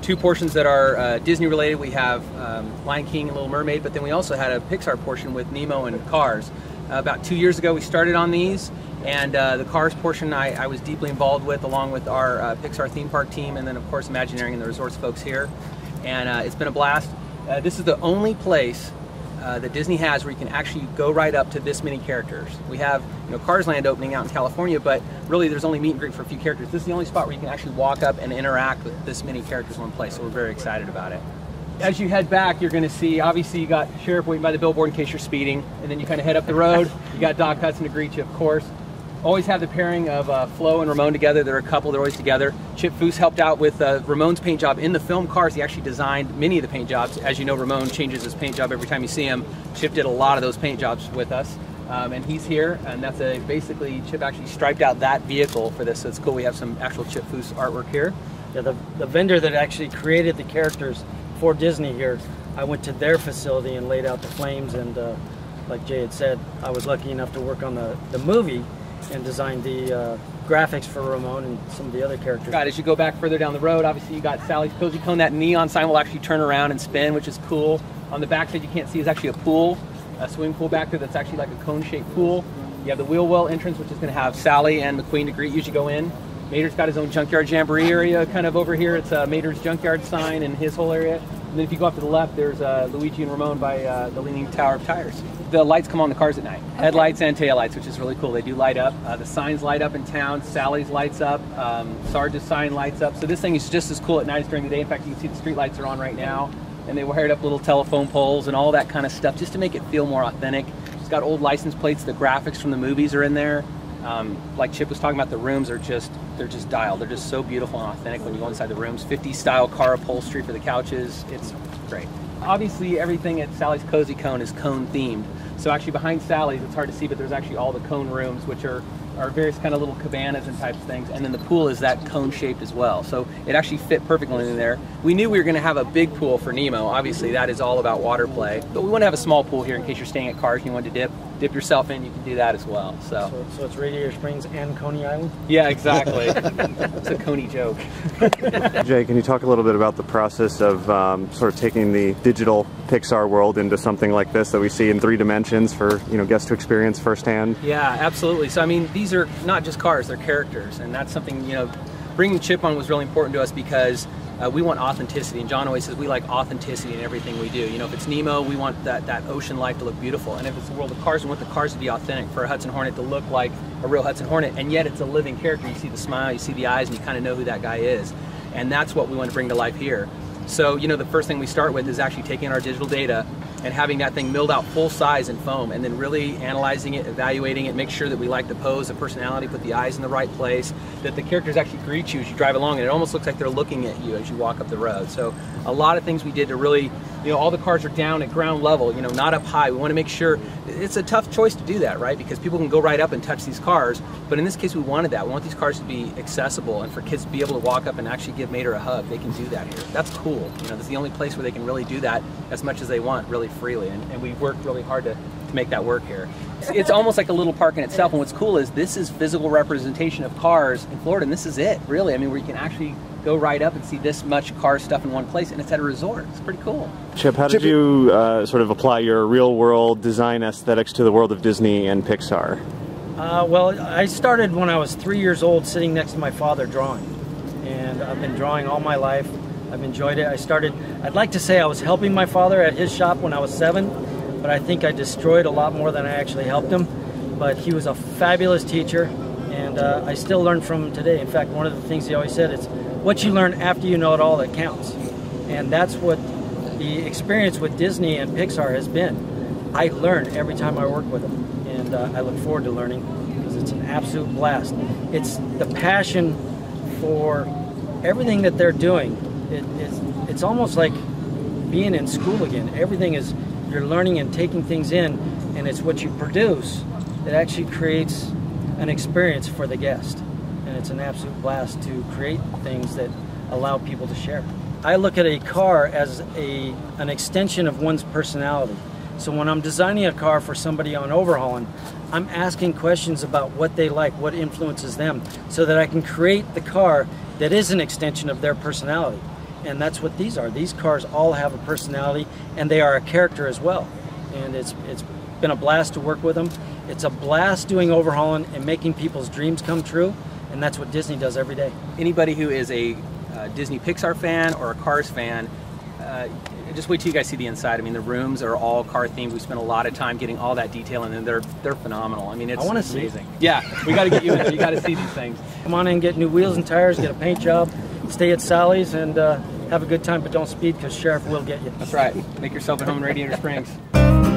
two portions that are Disney related. We have Lion King and Little Mermaid, but then we also had a Pixar portion with Nemo and Cars. About 2 years ago we started on these, and the Cars portion I was deeply involved with, along with our Pixar theme park team, and then of course Imagineering and the resorts folks here. And it's been a blast. This is the only place that Disney has where you can actually go right up to this many characters. We have, Cars Land opening out in California, but really there's only meet and greet for a few characters. This is the only spot where you can actually walk up and interact with this many characters in one place, so we're very excited about it. As you head back, you're going to see, obviously you got Sheriff waiting by the billboard in case you're speeding, and then you kind of head up the road. You got Doc Hudson to greet you, of course. Always have the pairing of Flo and Ramon together. They're a couple, they're always together. Chip Foose helped out with Ramon's paint job. In the film Cars, he actually designed many of the paint jobs. As you know, Ramon changes his paint job every time you see him. Chip did a lot of those paint jobs with us. And he's here, and that's basically, Chip actually striped out that vehicle for this, so it's cool. We have some actual Chip Foose artwork here. Yeah, the vendor that actually created the characters for Disney here, I went to their facility and laid out the flames, and like Jay had said, I was lucky enough to work on the movie and designed the graphics for Ramon and some of the other characters. Right, as you go back further down the road, obviously you got Sally's Cozy Cone. That neon sign will actually turn around and spin, which is cool. On the back side you can't see is actually a pool, a swimming pool back there that's actually like a cone-shaped pool. You have the wheel well entrance, which is going to have Sally and McQueen to greet you as you go in. Mater's got his own junkyard jamboree area kind of over here. It's Mater's junkyard sign and his whole area. And then if you go off to the left, there's Luigi and Ramon by the Leaning Tower of Tires. The lights come on the cars at night. Okay. Headlights and taillights, which is really cool. They do light up. The signs light up in town. Sally's lights up. Sarge's sign lights up. So this thing is just as cool at night as during the day. In fact, you can see the street lights are on right now. And they wired up little telephone poles and all that kind of stuff just to make it feel more authentic. It's got old license plates. The graphics from the movies are in there. Like Chip was talking about, the rooms are they're just dialed. They're just so beautiful and authentic when you go inside the rooms. 50s style car upholstery for the couches. It's great. Obviously everything at Sally's Cozy Cone is cone themed. So actually behind Sally's, it's hard to see, but there's actually all the cone rooms, which are various kind of little cabanas and types of things. And then the pool is that cone shaped as well. So it actually fit perfectly in there. We knew we were going to have a big pool for Nemo. Obviously that is all about water play. But we want to have a small pool here in case you're staying at Cars and you want to dip yourself in, you can do that as well. So it's Radiator Springs and Coney Island? Yeah, exactly. It's a Coney joke. Jay, can you talk a little bit about the process of sort of taking the digital Pixar world into something like this that we see in 3 dimensions for guests to experience firsthand? Yeah, absolutely. So I mean, these are not just cars, they're characters, and that's something, bringing Chip on was really important to us because we want authenticity, and John always says we like authenticity in everything we do. If it's Nemo, we want that ocean life to look beautiful, and if it's the world of Cars, we want the cars to be authentic, for a Hudson Hornet to look like a real Hudson Hornet, and yet it's a living character. You see the smile, you see the eyes, and you kind of know who that guy is, and that's what we want to bring to life here. So, the first thing we start with is actually taking our digital data and having that thing milled out full size in foam, and then really analyzing it, evaluating it, make sure that we like the pose, the personality, put the eyes in the right place, that the characters actually greet you as you drive along, and it almost looks like they're looking at you as you walk up the road. So a lot of things we did to really, all the cars are down at ground level, not up high. We want to make sure, it's a tough choice to do that, right? Because people can go right up and touch these cars, but in this case we wanted that. We want these cars to be accessible, and for kids to be able to walk up and actually give Mater a hug. They can do that here. That's cool. This is the only place where they can really do that as much as they want, really freely, and we've worked really hard to make that work here. It's almost like a little park in itself, and what's cool is this is physical representation of cars in Florida, and this is it, really. I mean, where you can actually go right up and see this much car stuff in one place, and it's at a resort. It's pretty cool. Chip, how did you sort of apply your real-world design aesthetics to the world of Disney and Pixar? Well, I started when I was 3 years old, sitting next to my father drawing, and I've been drawing all my life. I've enjoyed it. I'd like to say I was helping my father at his shop when I was 7, but I think I destroyed a lot more than I actually helped him. But he was a fabulous teacher, and I still learn from him today. In fact, one of the things he always said is, what you learn after you know it all that counts. And that's what the experience with Disney and Pixar has been. I learn every time I work with them, and I look forward to learning because it's an absolute blast. It's the passion for everything that they're doing. It's almost like being in school again. Everything is, you're learning and taking things in, and it's what you produce that actually creates an experience for the guest. And it's an absolute blast to create things that allow people to share. I look at a car as an extension of one's personality. So when I'm designing a car for somebody on overhauling, I'm asking questions about what they like, what influences them, so that I can create the car that is an extension of their personality. And that's what these are. These cars all have a personality, and they are a character as well. And it's been a blast to work with them. It's a blast doing overhauling and making people's dreams come true, and that's what Disney does every day. Anybody who is a Disney Pixar fan or a Cars fan, just wait till you guys see the inside. I mean, the rooms are all car themed. We spent a lot of time getting all that detail, and they're phenomenal. I mean, it's amazing. Yeah, we got to get you in there. You got to see these things. Come on in, get new wheels and tires, get a paint job, stay at Sally's, and have a good time, but don't speed because Sheriff will get you. That's right. Make yourself at home in Radiator Springs.